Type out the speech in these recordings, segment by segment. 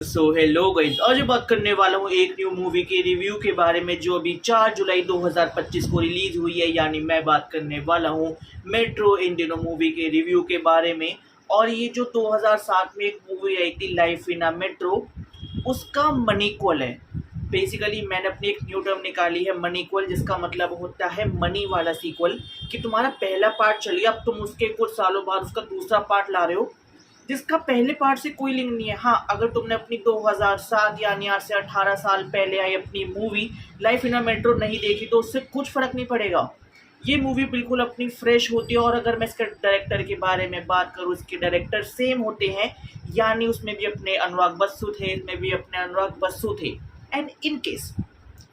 So hello guys, आज बात करने वाला हूँ एक न्यू मूवी के रिव्यू के बारे में जो अभी 4 जुलाई 2025 को रिलीज हुई है। यानी मैं बात करने वाला हूँ मेट्रो इन दिनों मूवी के रिव्यू के बारे में। और ये जो 2007 में एक मूवी आई थी लाइफ इन अ मेट्रो, उसका मनीक्वल है। बेसिकली मैंने अपनी एक न्यू टर्म निकाली है मनीक्वल, जिसका मतलब होता है मनी वाला सीक्वल। कि तुम्हारा पहला पार्ट चल गया, अब तुम उसके कुछ सालों बाद उसका दूसरा पार्ट ला रहे हो जिसका पहले पार्ट से कोई लिंक नहीं है। हाँ, अगर तुमने अपनी 2007 यानी आज से 18 साल पहले आई अपनी movie life in a metro नहीं देखी तो उससे कुछ फर्क नहीं पड़ेगा। ये मूवी बिल्कुल अपनी फ्रेश होती है। और अगर मैं इसके डायरेक्टर के बारे में बात करूँ, इसके डायरेक्टर सेम होते हैं। यानी उसमें भी अपने अनुराग बसु थे, इसमें भी अपने अनुराग बसु थे। एंड इन केस,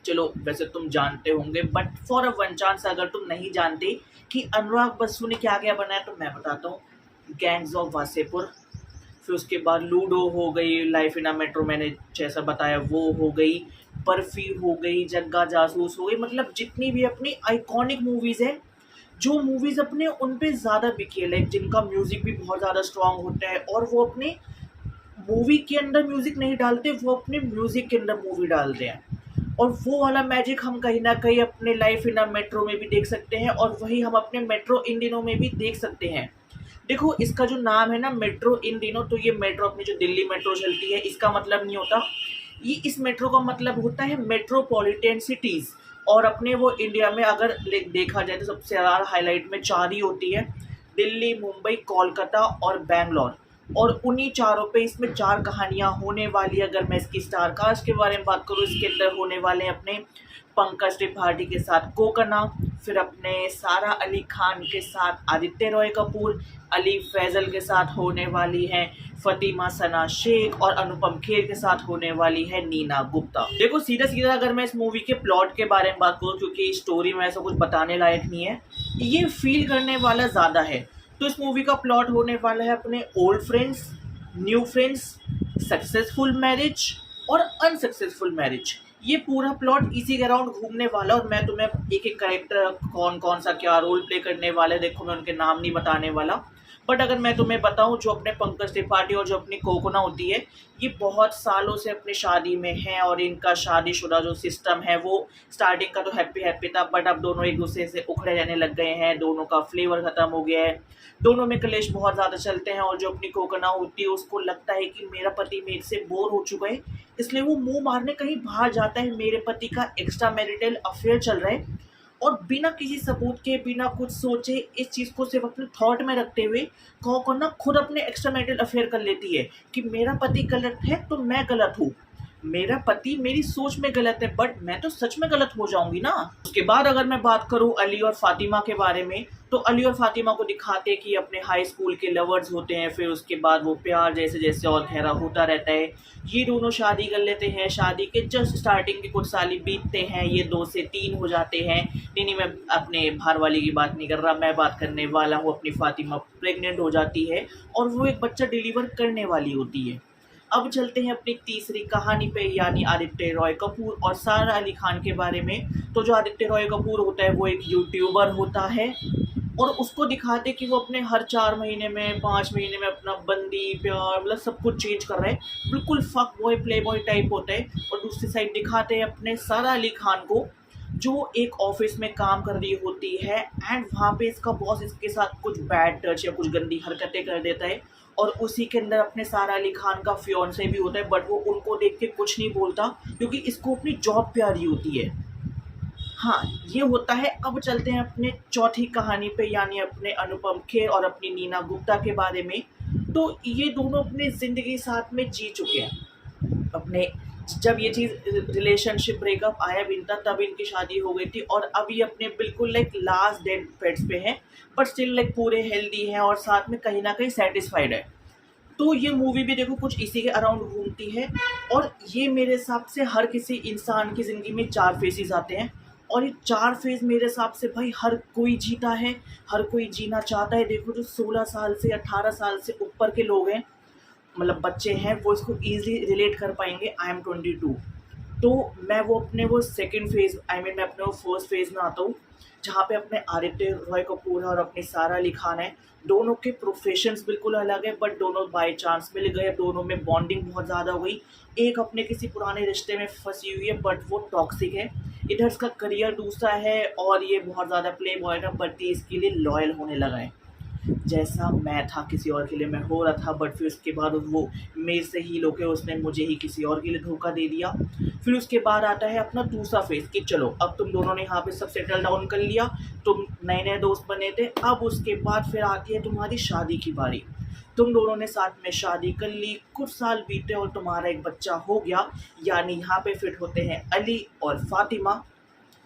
चलो वैसे तुम जानते होंगे, but for a one chance अगर तुम नहीं जानते कि अनुराग बसु ने क्या क्या बनाया तो मैं बताता हूँ। गैंग्स ऑफ वासेपुर, फिर उसके बाद लूडो हो गई, लाइफ इन अ मेट्रो मैंने जैसा बताया वो हो गई, बर्फी हो गई, जग्गा जासूस हो गई। मतलब जितनी भी अपनी आइकॉनिक मूवीज़ हैं, जो मूवीज़ अपने उन पे ज़्यादा बिकी है, लाइक जिनका म्यूज़िक भी बहुत ज़्यादा स्ट्रांग होता है और वो अपने मूवी के अंदर म्यूज़िक नहीं डालते, वो अपने म्यूज़िक के अंदर मूवी डालते हैं। और वो वाला मैजिक हम कहीं ना कहीं अपने लाइफ इन अ मेट्रो में भी देख सकते हैं और वही हम अपने मेट्रो इन दिनों में भी देख सकते हैं। देखो, इसका जो नाम है ना मेट्रो इन दिनों, तो ये मेट्रो अपनी जो दिल्ली मेट्रो चलती है इसका मतलब नहीं होता। ये इस मेट्रो का मतलब होता है मेट्रोपॉलिटन सिटीज़। और अपने वो इंडिया में अगर देखा जाए तो सबसे ज़्यादा हाईलाइट में 4 ही होती है, दिल्ली, मुंबई, कोलकाता और बैंगलोर। और उन्हीं चारों पे इसमें 4 कहानियाँ होने वाली है। अगर मैं इसकी स्टार कास्ट के बारे में बात करूँ, इसके अंदर होने वाले हैं अपने पंकज त्रिपाठी के साथ कोकना, फिर अपने सारा अली खान के साथ आदित्य रॉय कपूर, अली फैजल के साथ होने वाली है फतिमा सना शेख और अनुपम खेर के साथ होने वाली है नीना गुप्ता। देखो, सीधा सीधा अगर मैं इस मूवी के प्लॉट के बारे में बात करूँ, क्योंकि स्टोरी में ऐसा कुछ बताने लायक नहीं है, ये फील करने वाला ज़्यादा है। तो इस मूवी का प्लॉट होने वाला है अपने old friends, new friends, successful marriage और अनसक्सेसफुल मैरिज। ये पूरा प्लॉट इसी के अराउंड घूमने वाला। और मैं तुम्हें एक एक कैरेक्टर कौन कौन सा क्या रोल प्ले करने वाले, देखो मैं उनके नाम नहीं बताने वाला। बट अगर मैं तुम्हें बताऊं, जो अपने पंकज त्रिपाठी और जो अपनी कोकोना होती है, ये बहुत सालों से अपनी शादी में हैं। और इनका शादीशुदा जो सिस्टम है वो स्टार्टिंग का तो हैप्पी हैप्पी था, बट अब दोनों एक दूसरे से उखड़े रहने लग गए हैं, दोनों का फ्लेवर खत्म हो गया है, दोनों में कलेश बहुत ज़्यादा चलते हैं। और जो अपनी कोकोना होती है उसको लगता है कि मेरा पति मेरे से बोर हो चुका है, इसलिए वो मुंह मारने कहीं बाहर जाता है। मेरे पति का एक्स्ट्रा मैरिटल अफेयर चल रहा है। और बिना किसी सबूत के, बिना कुछ सोचे, इस चीज़ को सिर्फ अपने थॉट में रखते हुए कोकोना खुद अपने एक्स्ट्रा मैरिटल अफेयर कर लेती है कि मेरा पति गलत है तो मैं गलत हूँ, मेरा पति मेरी सोच में गलत है, बट मैं तो सच में गलत हो जाऊंगी ना। उसके बाद अगर मैं बात करूं अली और फातिमा के बारे में, तो अली और फातिमा को दिखाते कि अपने हाई स्कूल के लवर्स होते हैं, फिर उसके बाद वो प्यार जैसे जैसे और गहरा होता रहता है। ये दोनों शादी कर लेते हैं, शादी के जस्ट स्टार्टिंग के कुछ साल ही बीतते हैं, ये 2 से 3 हो जाते हैं। नहीं, मैं अपने बाहर वाली की बात नहीं कर रहा, मैं बात करने वाला हूँ अपनी फातिमा प्रेग्नेंट हो जाती है और वो एक बच्चा डिलीवर करने वाली होती है। अब चलते हैं अपनी तीसरी कहानी पे, यानी आदित्य रॉय कपूर और सारा अली खान के बारे में। तो जो आदित्य रॉय कपूर होता है वो एक यूट्यूबर होता है और उसको दिखाते कि वो अपने हर 4 महीने में, 5 महीने में अपना बंदी प्यार मतलब सब कुछ चेंज कर रहा है, बिल्कुल fuck boy play boy type होता है। और दूसरी साइड दिखाते हैं अपने सारा अली खान को, जो एक ऑफिस में काम कर रही होती है एंड वहाँ पे इसका बॉस इसके साथ कुछ बैड टच या कुछ गंदी हरकतें कर देता है। और उसी के अंदर अपने सारा अली खान का फियोन्से भी होता है, बट वो उनको देख के कुछ नहीं बोलता क्योंकि इसको अपनी जॉब प्यारी होती है। हाँ, ये होता है। अब चलते हैं अपने चौथी कहानी पे, यानी अपने अनुपम खेर और अपनी नीना गुप्ता के बारे में। तो ये दोनों अपनी ज़िंदगी साथ में जी चुके हैं। अपने जब ये चीज़ रिलेशनशिप ब्रेकअप आया भी था तब इनकी शादी हो गई थी और अब ये अपने बिल्कुल लाइक लास्ट डेड पेट्स पे हैं, बट स्टिल लाइक पूरे हेल्दी हैं और साथ में कहीं ना कहीं सेटिस्फाइड है। तो ये मूवी भी देखो कुछ इसी के अराउंड घूमती है। और ये मेरे हिसाब से हर किसी इंसान की ज़िंदगी में 4 फेजेस आते हैं और ये 4 फेज मेरे हिसाब से भाई हर कोई जीता है, हर कोई जीना चाहता है। देखो, जो 16 साल से 18 साल से ऊपर के लोग हैं, मतलब बच्चे हैं, वो इसको ईजिली रिलेट कर पाएंगे। आई एम 22, तो मैं वो सेकंड फेज़ मैं अपने वो फर्स्ट फेज़ में आता हूँ, जहाँ पे अपने आदित्य रॉय कपूर है और अपनी सारा अली खान है। दोनों के प्रोफ़ेशंस बिल्कुल अलग है, बट दोनों बाय चांस मिल गए, दोनों में बॉन्डिंग बहुत ज़्यादा हो गई। एक अपने किसी पुराने रिश्ते में फँसी हुई है, बट वो टॉक्सिक है। इधर इसका करियर दूसरा है और ये बहुत ज़्यादा प्लेबॉय का प्रति इसके लिए लॉयल होने लगा है। जैसा मैं था किसी और के लिए मैं हो रहा था, बट फिर उसके बाद वो मेरे से हील होके उसने मुझे ही किसी और के लिए धोखा दे दिया। फिर उसके बाद आता है अपना दूसरा फेज़ कि चलो अब तुम दोनों ने यहाँ पे सब सेटल डाउन कर लिया, तुम नए-नए दोस्त बने थे। अब उसके बाद फिर आती है तुम्हारी शादी की बारी। तुम दोनों ने साथ में शादी कर ली, कुछ साल बीते और तुम्हारा एक बच्चा हो गया, यानी यहाँ पे फिट होते हैं अली और फ़ातिमा।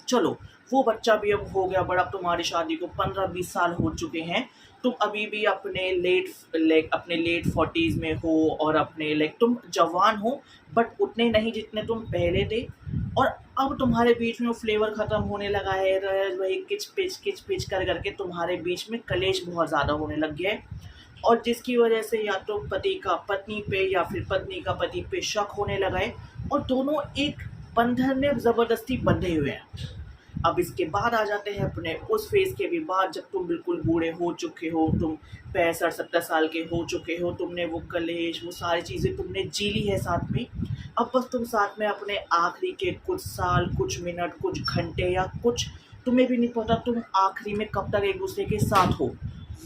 चलो, वो बच्चा भी अब हो गया बड़ा, अब तुम्हारी शादी को 15-20 साल हो चुके हैं। तुम अभी भी अपने लेट 40s में हो और अपने तुम जवान हो, बट उतने नहीं जितने तुम पहले थे। और अब तुम्हारे बीच में वो फ्लेवर ख़त्म होने लगा है, वही किच-पिच कर तुम्हारे बीच में कलेश बहुत ज़्यादा होने लग गया है। और जिसकी वजह से या तो पति का पत्नी पे या फिर पत्नी का पति पे शक होने लगा है, और दोनों एक बंधन में ज़बरदस्ती बंधे हुए हैं। अब इसके बाद आ जाते हैं अपने उस फेज़ के भी बाद, जब तुम बिल्कुल बूढ़े हो चुके हो, तुम 65-70 साल के हो चुके हो, तुमने वो कलेश, वो सारी चीज़ें तुमने जी ली है साथ में। अब बस तुम साथ में अपने आखिरी के कुछ साल, कुछ मिनट, कुछ घंटे या कुछ, तुम्हें भी नहीं पता तुम आखिरी में कब तक एक-दूसरे के साथ हो,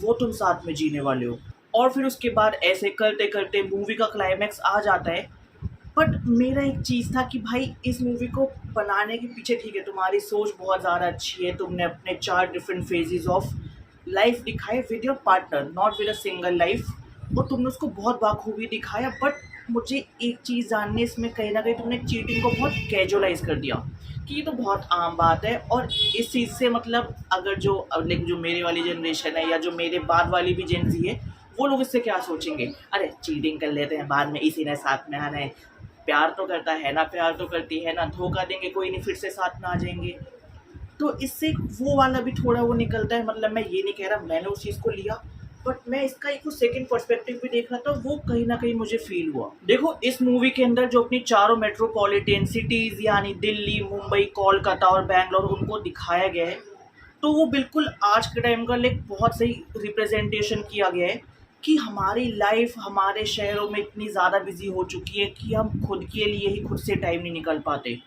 वो तुम साथ में जीने वाले हो। और फिर उसके बाद ऐसे करते-करते मूवी का क्लाइमैक्स आ जाता है। बट मेरा एक चीज़ था कि भाई इस मूवी को बनाने के पीछे, ठीक है, तुम्हारी सोच बहुत ज़्यादा अच्छी है, तुमने अपने 4 डिफरेंट फेजेस ऑफ लाइफ दिखाए with your partner, not with a single life, और तुमने उसको बहुत बाखूबी दिखाया। बट मुझे एक चीज़ जाननी है, इसमें कहीं ना कहीं तुमने चीटिंग को बहुत कैजुअलाइज कर दिया कि ये तो बहुत आम बात है। और इस चीज़ से मतलब अगर जो मेरे वाली जनरेशन है या जो मेरे बाद वाली भी जेन ज़ी है, वो लोग इससे क्या सोचेंगे, अरे चीटिंग कर लेते हैं, बाद में इसी ने साथ में आना है, प्यार तो करता है ना, प्यार तो करती है ना, धोखा देंगे कोई नहीं, फिर से साथ में आ जाएंगे। तो इससे वो वाला भी थोड़ा वो निकलता है। मतलब मैं ये नहीं कह रहा मैंने उस चीज़ को लिया, बट मैं इसका एक सेकंड पर्सपेक्टिव भी देख रहा था, वो कहीं ना कहीं मुझे फील हुआ। देखो, इस मूवी के अंदर जो अपनी चारों मेट्रोपॉलिटन सिटीज़ यानी दिल्ली, मुंबई, कोलकाता और बैंगलोर, उनको दिखाया गया है, तो वो बिल्कुल आज के टाइम का बहुत सही रिप्रेजेंटेशन किया गया है कि हमारी लाइफ हमारे शहरों में इतनी ज़्यादा बिजी हो चुकी है कि हम खुद के लिए ही खुद से टाइम नहीं निकाल पाते।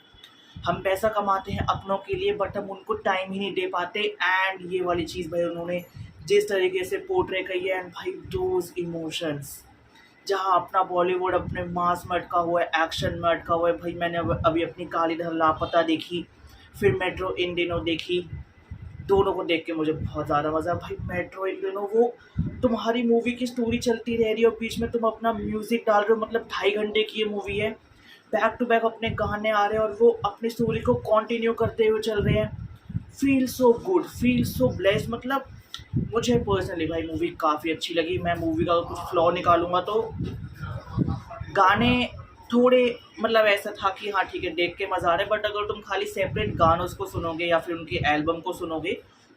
हम पैसा कमाते हैं अपनों के लिए, बट हम उनको टाइम ही नहीं दे पाते। एंड ये वाली चीज़ भाई उन्होंने जिस तरीके से पोर्ट्रे की है, एंड भाई दोज इमोशंस, जहाँ अपना बॉलीवुड अपने मास में अटका हुआ है, एक्शन में अटका हुआ है। भाई मैंने अभी अपनी काली धर लापता देखी, फिर मेट्रो इन दिनों देखी, दोनों को देख के मुझे बहुत ज़्यादा मज़ा। भाई मेट्रो इन दिनों, वो तुम्हारी मूवी की स्टोरी चलती रह रही है और बीच में तुम अपना म्यूज़िक डाल रहे हो, मतलब 2.5 घंटे की ये मूवी है, बैक टू बैक अपने गाने आ रहे हैं और वो अपनी स्टोरी को कंटिन्यू करते हुए चल रहे हैं। Feel so good, feel so blessed. मतलब मुझे पर्सनली भाई मूवी काफ़ी अच्छी लगी। मैं मूवी का कुछ फ्लॉ निकालूंगा तो गाने थोड़े, मतलब ऐसा था कि हाँ ठीक है देख के मज़ा आ रहा है, बट अगर तुम खाली सेपरेट गानों को सुनोगे या फिर उनकी एल्बम को सुनोगे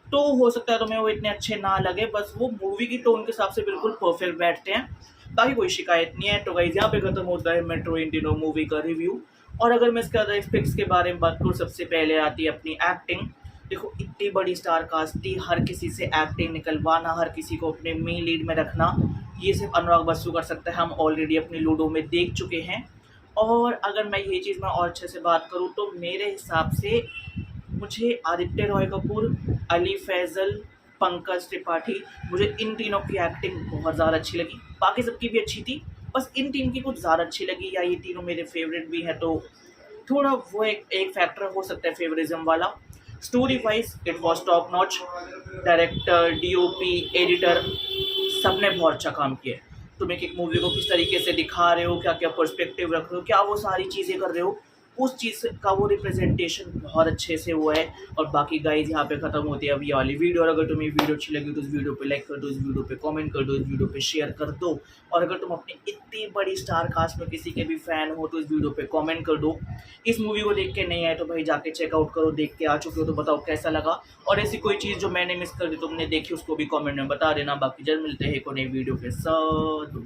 तो हो सकता है तुम्हें वो इतने अच्छे ना लगे। बस वो मूवी की टोन के हिसाब से बिल्कुल परफेक्ट बैठते हैं, बाकी कोई शिकायत नहीं है। तो गाइस यहाँ पे खत्म होता है मेट्रो इन दिनों मूवी का रिव्यू। और अगर मैं इसके अदर एस्पेक्ट्स के बारे में बात करूँ, सबसे पहले आती है अपनी एक्टिंग। देखो, इतनी बड़ी स्टार कास्ट थी, हर किसी से एक्टिंग निकलवाना, हर किसी को अपने मेन लीड में रखना, ये सिर्फ अनुराग बसु कर सकता है। हम ऑलरेडी अपनी लूडो में देख चुके हैं। और अगर मैं ये चीज़ में और अच्छे से बात करूँ तो मेरे हिसाब से मुझे आदित्य रॉय कपूर, अली फैज़ल, पंकज त्रिपाठी, मुझे इन तीनों की एक्टिंग बहुत ज़्यादा अच्छी लगी। बाकी सबकी भी अच्छी थी, बस इन तीन की कुछ ज़्यादा अच्छी लगी, या ये तीनों मेरे फेवरेट भी हैं, तो थोड़ा वो एक फैक्टर हो सकता है फेवरिज्म वाला। Story wise it was top notch. Director, DOP, editor, सबने बहुत अच्छा काम किया है। तुम एक मूवी को किस तरीके से दिखा रहे हो, क्या क्या पर्सपेक्टिव रख रहे हो, क्या वो सारी चीज़ें कर रहे हो, उस चीज़ का वो रिप्रेजेंटेशन बहुत अच्छे से हुआ है। और बाकी गाइज यहाँ पे ख़त्म होती है अब ये वाली वीडियो। और अगर तुम्हें वीडियो अच्छी लगी तो इस वीडियो पे लाइक कर दो, इस वीडियो पे कमेंट कर दो, इस वीडियो पे शेयर कर दो। और अगर तुम अपनी इतनी बड़ी स्टार कास्ट में किसी के भी फ़ैन हो तो इस वीडियो पे कमेंट कर दो। इस मूवी को देख के नहीं आए तो भाई जाके चेकआउट करो, देख के आ चुके हो तो बताओ कैसा लगा। और ऐसी कोई चीज़ जो मैंने मिस कर दी तुमने देखी, उसको भी कमेंट में बता देना। बाकी जल्द मिलते हैं एक और नई वीडियो के साथ।